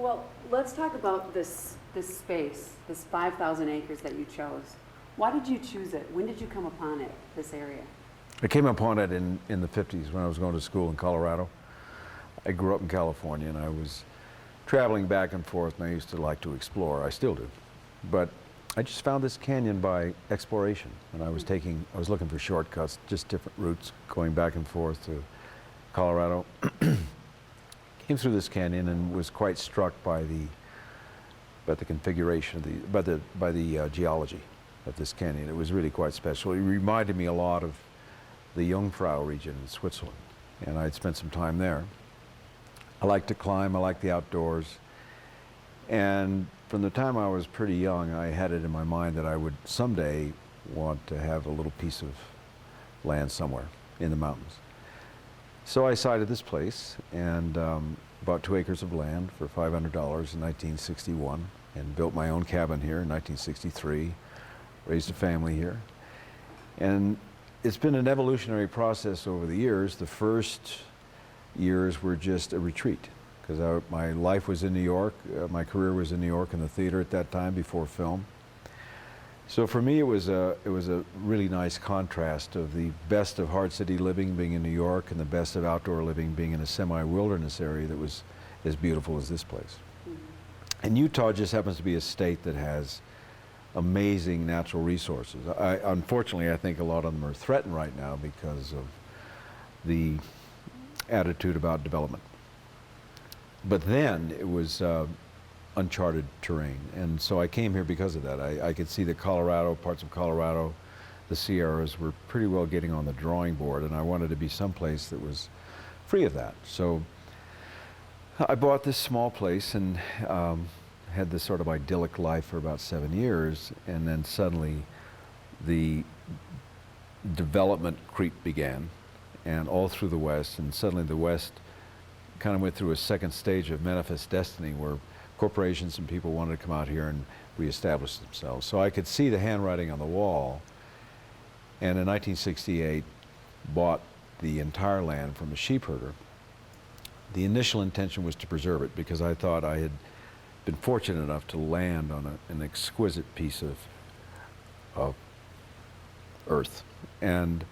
Well, let's talk about this space, this 5,000 acres that you chose. Why did you choose it? When did you come upon it, this area? I came upon it in the 50s when I was going to school in Colorado. I grew up in California and I was traveling back and forth, and I used to like to explore. I still do. But I just found this canyon by exploration, and I was looking for shortcuts, just different routes going back and forth to Colorado. Came through this canyon and was quite struck by the configuration of by the geology of this canyon. It was really quite special. It reminded me a lot of the Jungfrau region in Switzerland, and I'd spent some time there. I like to climb, I like the outdoors, and from the time I was pretty young, I had it in my mind that I would someday want to have a little piece of land somewhere in the mountains. So I sighted this place and bought 2 acres of land for $500 in 1961 and built my own cabin here in 1963, raised a family here. And it's been an evolutionary process over the years. The first years were just a retreat because my life was in New York. My career was in New York in the theater at that time before film. So for me, it was a really nice contrast of the best of hard city living being in New York and the best of outdoor living being in a semi-wilderness area that was as beautiful as this place. Mm-hmm. And Utah just happens to be a state that has amazing natural resources. Unfortunately, I think a lot of them are threatened right now because of the attitude about development. But then it was uncharted terrain, and so I came here because of that. I could see that Colorado, parts of Colorado, the Sierras were pretty well getting on the drawing board, and I wanted to be someplace that was free of that. So I bought this small place and had this sort of idyllic life for about 7 years, and then suddenly the development creep began, and all through the West, and suddenly the West kind of went through a second stage of manifest destiny where corporations and people wanted to come out here and reestablish themselves. So I could see the handwriting on the wall, and in 1968 bought the entire land from a sheep herder. The initial intention was to preserve it because I thought I had been fortunate enough to land on an exquisite piece of earth, and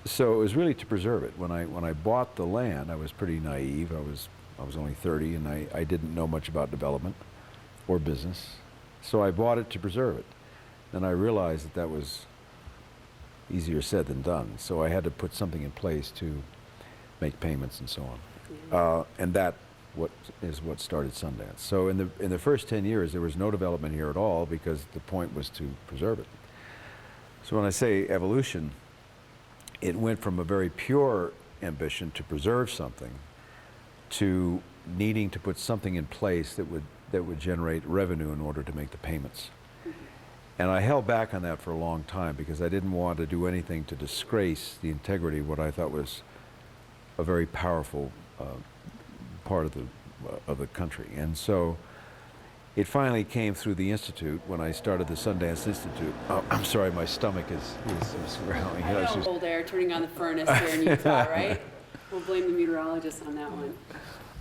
so it was really to preserve it. When I bought the land, I was pretty naive. I was only 30, and I didn't know much about development or business. So I bought it to preserve it. Then I realized that was easier said than done. So I had to put something in place to make payments and so on. And that is what started Sundance. So in the first 10 years, there was no development here at all because the point was to preserve it. So when I say evolution, it went from a very pure ambition to preserve something to needing to put something in place that would generate revenue in order to make the payments. And I held back on that for a long time because I didn't want to do anything to disgrace the integrity of what I thought was a very powerful part of the country. And so it finally came through the Institute when I started the Sundance Institute. Oh, I'm sorry, my stomach is growling. I know, cold air, turning on the furnace here in Utah, right? We'll blame the meteorologist on that one.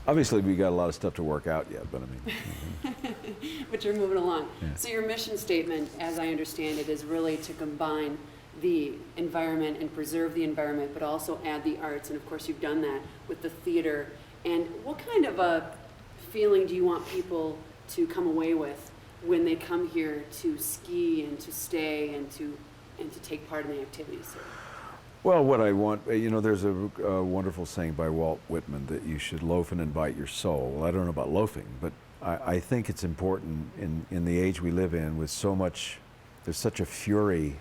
Obviously, we got a lot of stuff to work out yet, but I mean. But you're moving along. Yeah. So your mission statement, as I understand it, is really to combine the environment and preserve the environment, but also add the arts. And of course, you've done that with the theater. And what kind of a feeling do you want people to come away with when they come here to ski and to stay and to take part in the activities here? Well, what I want, there's a wonderful saying by Walt Whitman that you should loaf and invite your soul. Well, I don't know about loafing, but I think it's important in the age we live in with there's such a fury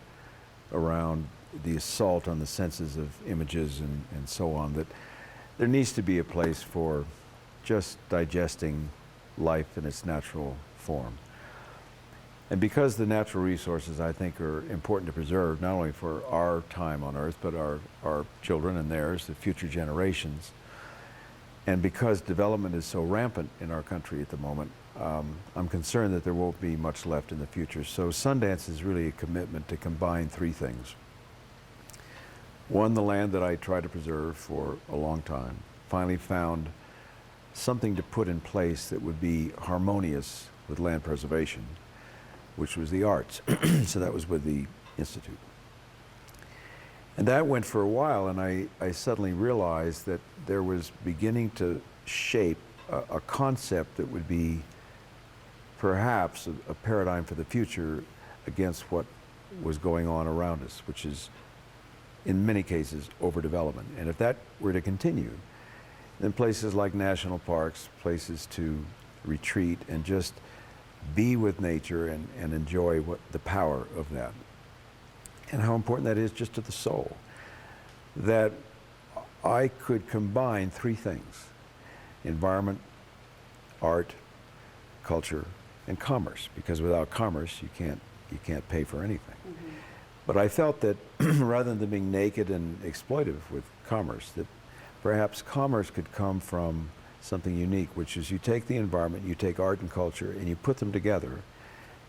around the assault on the senses of images and so on, that there needs to be a place for just digesting life in its natural form. And because the natural resources, I think, are important to preserve, not only for our time on Earth, but our children and theirs, the future generations, and because development is so rampant in our country at the moment, I'm concerned that there won't be much left in the future. So Sundance is really a commitment to combine 3 things. One, the land that I tried to preserve for a long time, finally found something to put in place that would be harmonious with land preservation, which was the arts. So that was with the Institute. And that went for a while, and I suddenly realized that there was beginning to shape a concept that would be perhaps a paradigm for the future against what was going on around us, which is, in many cases, overdevelopment. And if that were to continue, then places like national parks, places to retreat and just be with nature and enjoy the power of that. And how important that is just to the soul. That I could combine three things: environment, art, culture, and commerce. Because without commerce, you can't pay for anything. Mm-hmm. But I felt that rather than being naked and exploitive with commerce, that perhaps commerce could come from something unique, which is you take the environment, you take art and culture, and you put them together,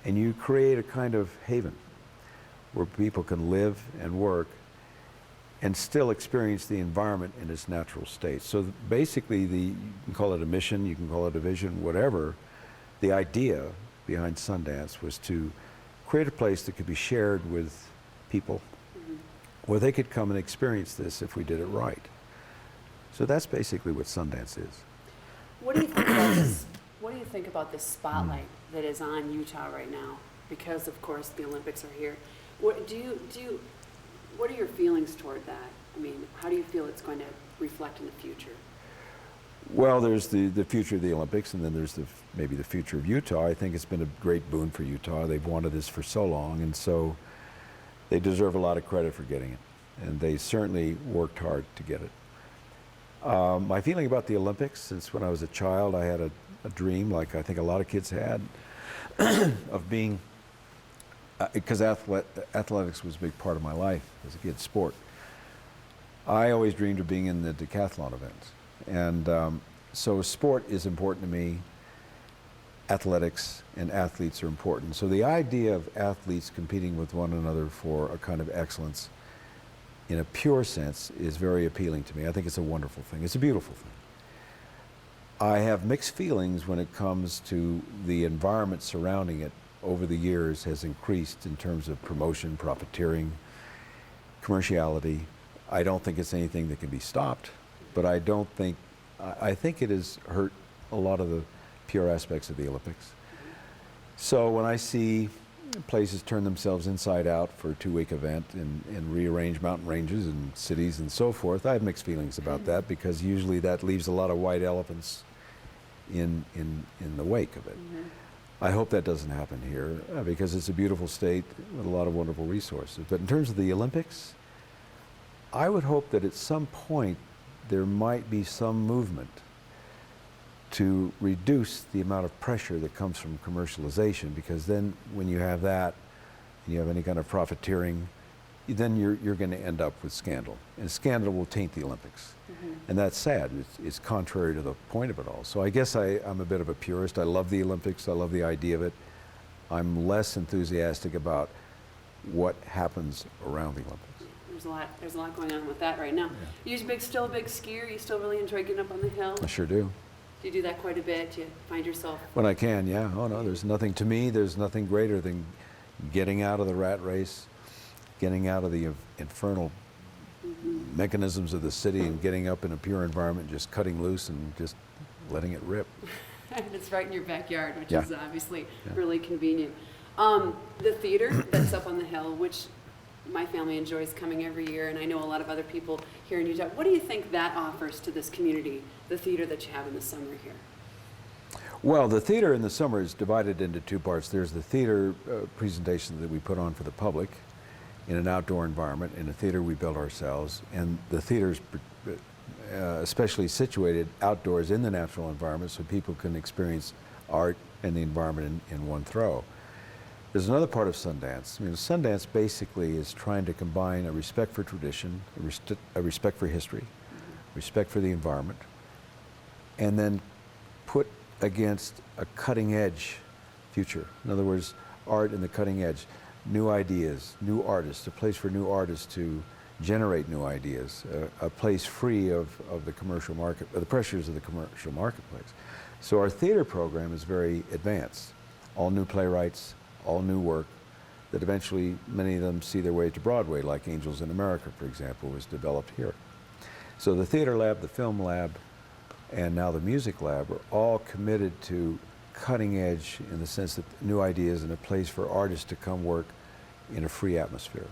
and you create a kind of haven where people can live and work and still experience the environment in its natural state. So basically, you can call it a mission, you can call it a vision, whatever. The idea behind Sundance was to create a place that could be shared with people, mm-hmm. where they could come and experience this if we did it right. So that's basically what Sundance is. What do you think about this? What do you think about this spotlight that is on Utah right now? Because of course the Olympics are here. What are your feelings toward that? I mean, how do you feel it's going to reflect in the future? Well, there's the future of the Olympics, and then there's maybe the future of Utah. I think it's been a great boon for Utah. They've wanted this for so long, and so they deserve a lot of credit for getting it. And they certainly worked hard to get it. My feeling about the Olympics, since when I was a child, I had a dream, like I think a lot of kids had, of being, because athletics was a big part of my life as a kid, sport. I always dreamed of being in the decathlon events. And so sport is important to me. Athletics and athletes are important. So the idea of athletes competing with one another for a kind of excellence in a pure sense is very appealing to me. I think it's a wonderful thing. It's a beautiful thing. I have mixed feelings when it comes to the environment surrounding it. Over the years has increased in terms of promotion, profiteering, commerciality. I don't think it's anything that can be stopped, but I think it has hurt a lot of the pure aspects of the Olympics. So when I see places turn themselves inside out for a 2-week event and rearrange mountain ranges and cities and so forth, I have mixed feelings about that, because usually that leaves a lot of white elephants in the wake of it. Mm-hmm. I hope that doesn't happen here, because it's a beautiful state with a lot of wonderful resources. But in terms of the Olympics, I would hope that at some point there might be some movement to reduce the amount of pressure that comes from commercialization, because then when you have that, and you have any kind of profiteering, then you're going to end up with scandal. And scandal will taint the Olympics. Mm-hmm. And that's sad. It's contrary to the point of it all. So I guess I'm a bit of a purist. I love the Olympics. I love the idea of it. I'm less enthusiastic about what happens around the Olympics. There's a lot going on with that right now. Yeah. You're still a big skier? You still really enjoy getting up on the hill? I sure do. Do you do that quite a bit? Do you find yourself? When I can, yeah. Oh no, there's nothing greater than getting out of the rat race, getting out of the infernal mm-hmm. mechanisms of the city, and getting up in a pure environment, just cutting loose and just letting it rip. It's right in your backyard, which is obviously really convenient. The theater that's up on the hill, which my family enjoys coming every year, and I know a lot of other people here in Utah. What do you think that offers to this community, the theater that you have in the summer here? Well, the theater in the summer is divided into two parts. There's the theater presentation that we put on for the public in an outdoor environment, in a theater we built ourselves, and the theater's especially situated outdoors in the natural environment so people can experience art and the environment in one throw. There's another part of Sundance. Sundance basically is trying to combine a respect for tradition, a respect for history, respect for the environment, and then put against a cutting edge future. In other words, art in the cutting edge, new ideas, new artists, a place for new artists to generate new ideas, a place free of the commercial market, the pressures of the commercial marketplace. So our theater program is very advanced. All new playwrights, all new work that eventually many of them see their way to Broadway, like Angels in America, for example, was developed here. So the theater lab, the film lab, and now the music lab are all committed to cutting edge in the sense that new ideas and a place for artists to come work in a free atmosphere.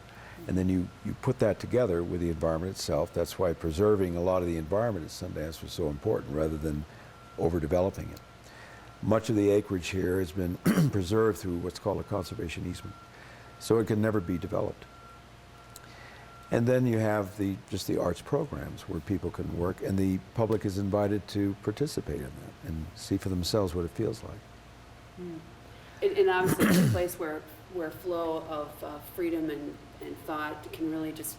And then you put that together with the environment itself. That's why preserving a lot of the environment at Sundance was so important rather than overdeveloping it. Much of the acreage here has been preserved through what's called a conservation easement, so it can never be developed. And then you have just the arts programs where people can work, and the public is invited to participate in that and see for themselves what it feels like. And obviously it's a place where flow of freedom and thought can really just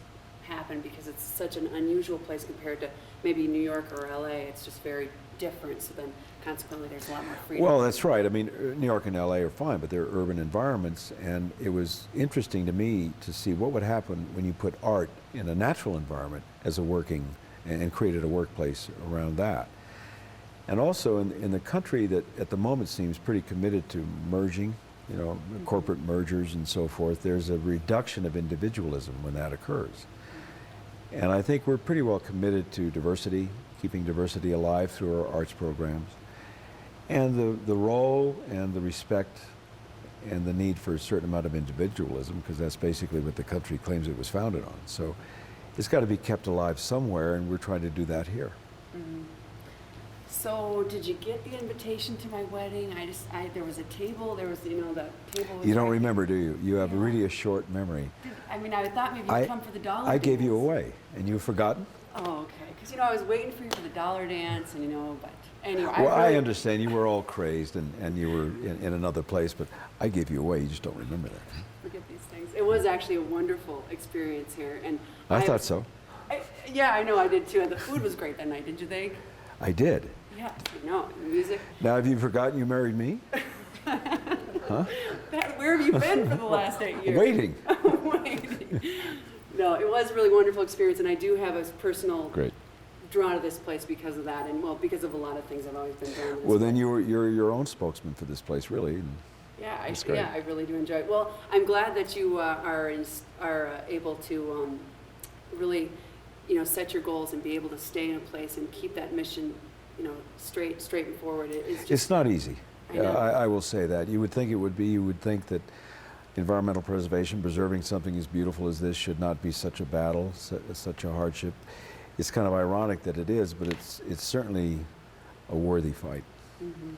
happen, because it's such an unusual place compared to maybe New York or LA. It's just very different, so then consequently there's a lot more freedom. Well, that's right. I mean, New York and LA are fine, but they're urban environments, and it was interesting to me to see what would happen when you put art in a natural environment as a working, and created a workplace around that. And also in the country that at the moment seems pretty committed to merging, you know, corporate mergers and so forth, there's a reduction of individualism when that occurs. And I think we're pretty well committed to diversity, keeping diversity alive through our arts programs. And the role and the respect and the need for a certain amount of individualism, because that's basically what the country claims it was founded on. So it's got to be kept alive somewhere, and we're trying to do that here. Mm-hmm. So did you get the invitation to my wedding? There was a table, the table was You don't right remember, do you? You have Yeah. really a short memory. I mean, I thought maybe you'd come for the dollar I gave you dance. away, and you've forgotten? Oh, okay. Because, I was waiting for you for the dollar dance, and, but anyway. Well, I really- understand. You were all crazed, and you were in another place, but I gave you away. You just don't remember that. Forget these things. It was actually a wonderful experience here. And I thought so. Yeah, I know, I did too. And the food was great that night, did you think? I did. Yeah, no, the music. Now, have you forgotten you married me? Huh? Where have you been for the last 8 years? Waiting. Waiting. No, it was a really wonderful experience, and I do have a personal Great. drawn to this place because of that, and because of a lot of things I've always been drawn to this Well, then place. you're your own spokesman for this place, really. And Yeah, that's great. I really do enjoy it. Well, I'm glad that you are able to really, set your goals and be able to stay in a place and keep that mission, straight and forward. It's not easy. I know. I will say that. You would think it would be. You would think that environmental preservation, preserving something as beautiful as this, should not be such a battle, such a hardship. It's kind of ironic that it is, but it's certainly a worthy fight. Mm-hmm.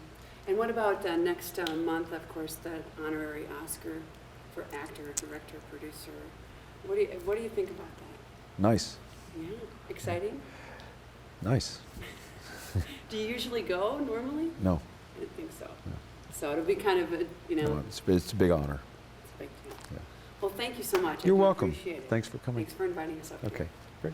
And what about next month, of course, the honorary Oscar for actor, director, producer? What do you think about that? Nice. Yeah, exciting? Nice. Do you usually go normally? No. I didn't think so. No. So it'll be kind of a, No, it's a big honor. it's a big deal. Yeah. Well, thank you so much. I You're do welcome. Appreciate it. Thanks for coming. Thanks for inviting us up here. Okay, great.